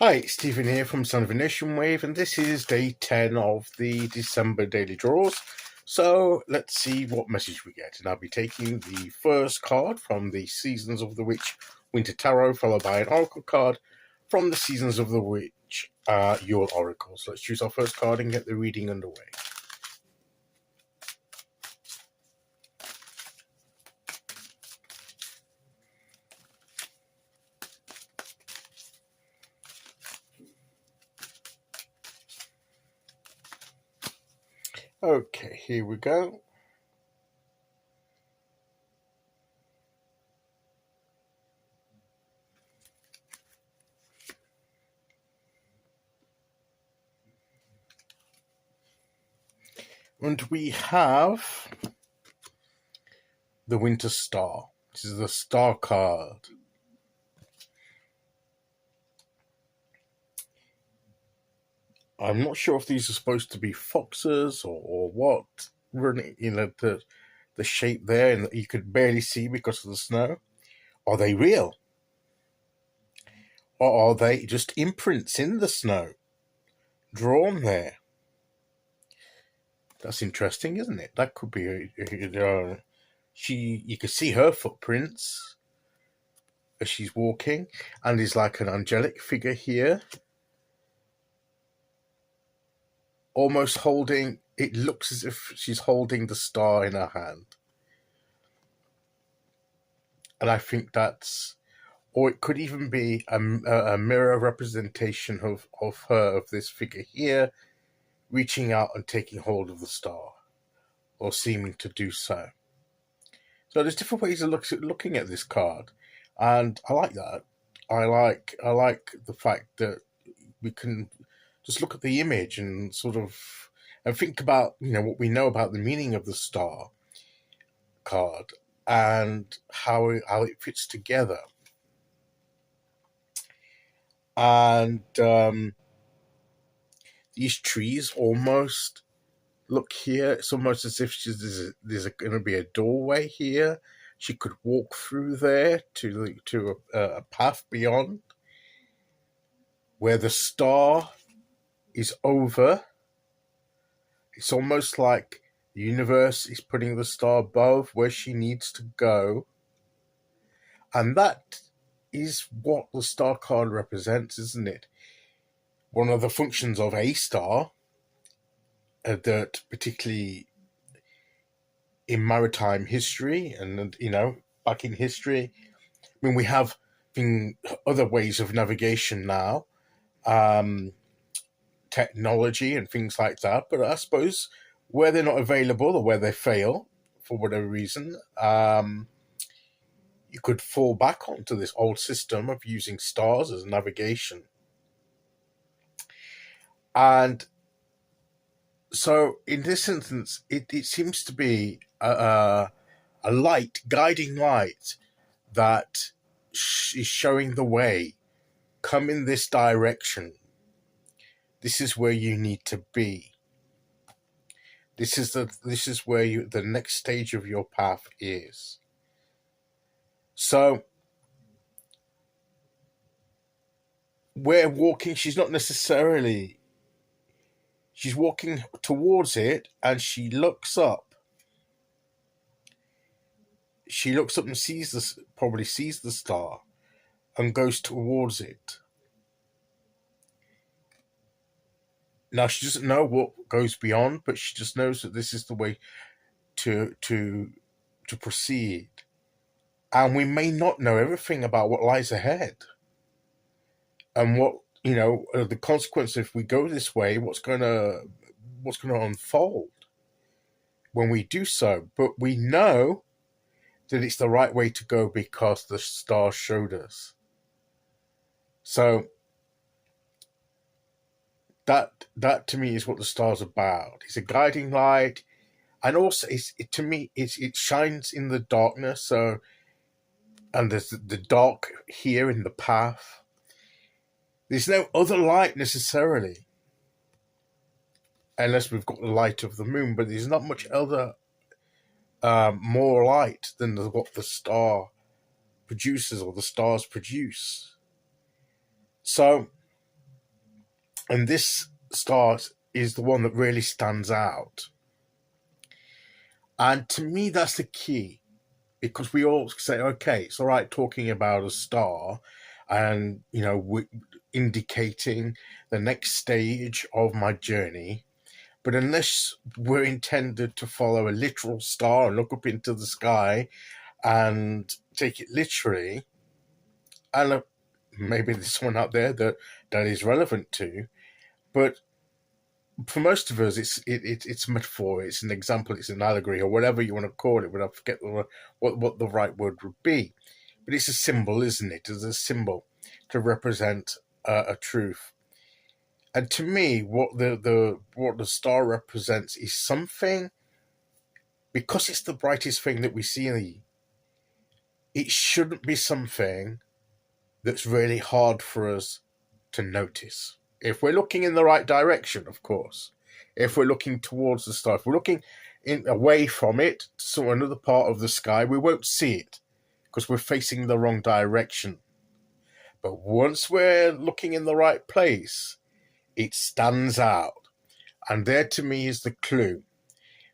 Hi, it's Stephen here from Son of a Nation Wave, and this is day 10 of the December daily draws. So let's see what message we get. And I'll be taking the first card from the Seasons of the Witch Winter Tarot, followed by an Oracle card from the Seasons of the Witch Yule Oracle. So let's choose our first card and get the reading underway. Okay, here we go. And we have the Winter Star. This is the Star card. I'm not sure if these are supposed to be foxes or what. Running, the shape there, and you could barely see because of the snow. Are they real? Or are they just imprints in the snow, drawn there? That's interesting, isn't it? That could be you could see her footprints as she's walking, and is like an angelic figure here, almost holding. It looks as if she's holding the star in her hand, and I think that's. Or it could even be a mirror representation of her, of this figure here, reaching out and taking hold of the star, or seeming to do so. So there's different ways of looking at this card, and I like that. I like the fact that we can just look at the image and sort of and think about what we know about the meaning of the star card and how it fits together. And these trees almost look here. It's almost as if there's going to be a doorway here. She could walk through there to a path beyond, where the star is over. It's almost like the universe is putting the star above where she needs to go. And that is what the star card represents, isn't it? One of the functions of a star, that particularly in maritime history and back in history, I mean, we have other ways of navigation now, technology and things like that, but I suppose where they're not available or where they fail for whatever reason, you could fall back onto this old system of using stars as navigation. And so in this instance, it seems to be a light, guiding light, that is showing the way. Come in this direction. This is where you need to be. This is where the next stage of your path is. So we're walking. She's not necessarily. She's walking towards it, and she looks up. She looks up and probably sees the star, and goes towards it. Now she doesn't know what goes beyond, but she just knows that this is the way to proceed. And we may not know everything about what lies ahead, and what the consequence if we go this way. What's going to unfold when we do so? But we know that it's the right way to go because the star showed us. So that to me is what the star's about. It's a guiding light, and also it shines in the darkness. So, and there's the dark here in the path. There's no other light necessarily, unless we've got the light of the moon. But there's not much other more light than what the star produces or the stars produce. So And this star is the one that really stands out. And to me, that's the key, because we all say, okay, it's all right talking about a star and, indicating the next stage of my journey. But unless we're intended to follow a literal star and look up into the sky and take it literally, and maybe there's someone out there that is relevant to, but for most of us, it's a metaphor, it's an example, it's an allegory, or whatever you want to call it. But I forget what the right word would be. But it's a symbol, isn't it? It's a symbol to represent a truth. And to me, what the star represents is something, because it's the brightest thing that we see. It shouldn't be something that's really hard for us to notice. If we're looking in the right direction, of course. If we're looking towards the star, if we're looking away from it to another part of the sky, we won't see it because we're facing the wrong direction. But once we're looking in the right place, it stands out. And there to me is the clue.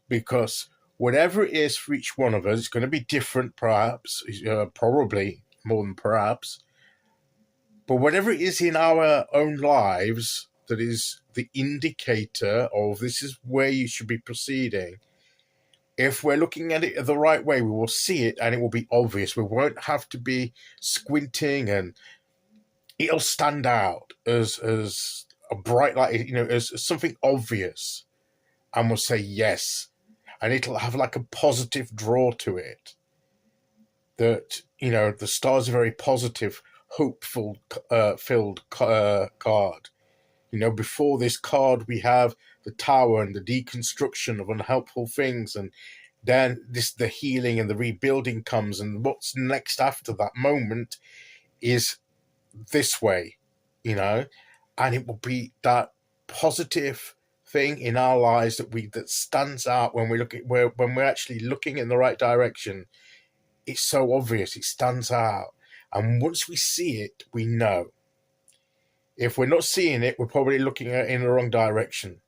Because whatever it is for each one of us, it's going to be different, perhaps, probably more than perhaps. But whatever it is in our own lives that is the indicator of this is where you should be proceeding, if we're looking at it the right way, we will see it and it will be obvious. We won't have to be squinting, and it'll stand out as a bright light, as something obvious. And we'll say yes. And it'll have like a positive draw to it. That, the star's a very positive, hopeful filled card. Before this card we have the tower and the deconstruction of unhelpful things, and then the healing and the rebuilding comes, and what's next after that moment is this way, and it will be that positive thing in our lives that stands out when we're actually looking in the right direction. It's so obvious, it stands out. And once we see it, we know. If we're not seeing it, we're probably looking at it in the wrong direction.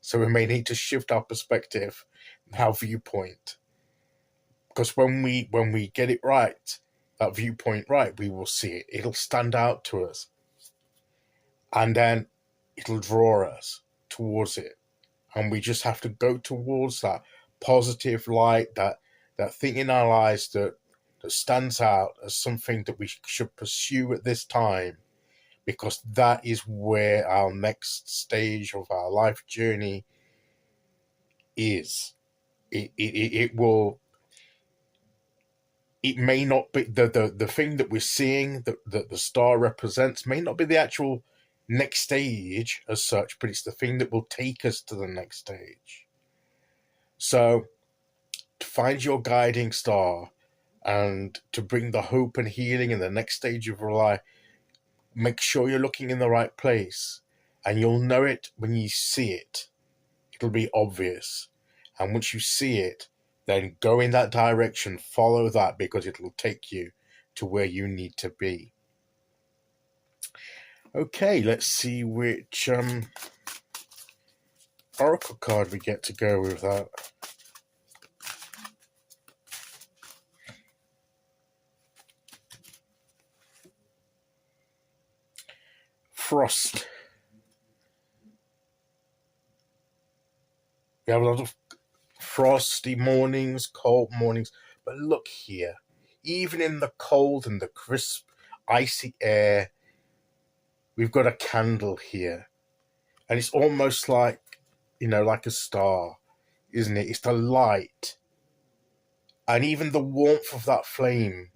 So we may need to shift our perspective, our viewpoint. Because when we get it right, that viewpoint right, we will see it. It'll stand out to us. And then it'll draw us towards it. And we just have to go towards that positive light, that thing in our lives that stands out as something that we should pursue at this time, because that is where our next stage of our life journey is. It may not be the thing that we're seeing that the star represents may not be the actual next stage as such, but it's the thing that will take us to the next stage. So to find your guiding star and to bring the hope and healing in the next stage of your life, make sure you're looking in the right place, and you'll know it when you see it. It'll be obvious. And once you see it, then go in that direction, follow that, because it'll take you to where you need to be. Okay, let's see which oracle card we get to go with that. Frost. We have a lot of frosty mornings, cold mornings, but look here. Even in the cold and the crisp, icy air, we've got a candle here. And it's almost like, like a star, isn't it? It's the light. And even the warmth of that flame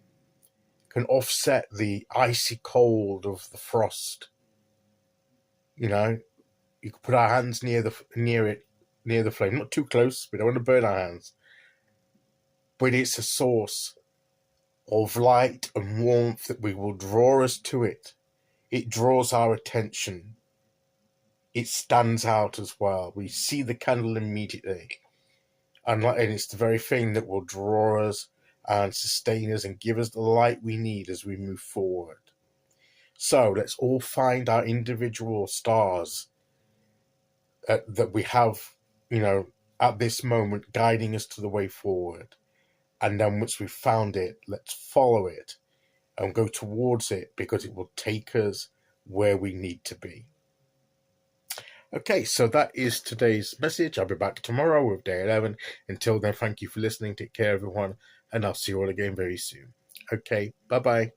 can offset the icy cold of the frost. You can put our hands near the flame, not too close. We don't want to burn our hands. But it's a source of light and warmth that will draw us to it. It draws our attention. It stands out as well. We see the candle immediately. And it's the very thing that will draw us and sustain us and give us the light we need as we move forward. So let's all find our individual stars that we have, at this moment guiding us to the way forward. And then once we've found it, let's follow it and go towards it, because it will take us where we need to be. Okay, so that is today's message. I'll be back tomorrow with day 11. Until then, thank you for listening. Take care, everyone, and I'll see you all again very soon. Okay, bye-bye.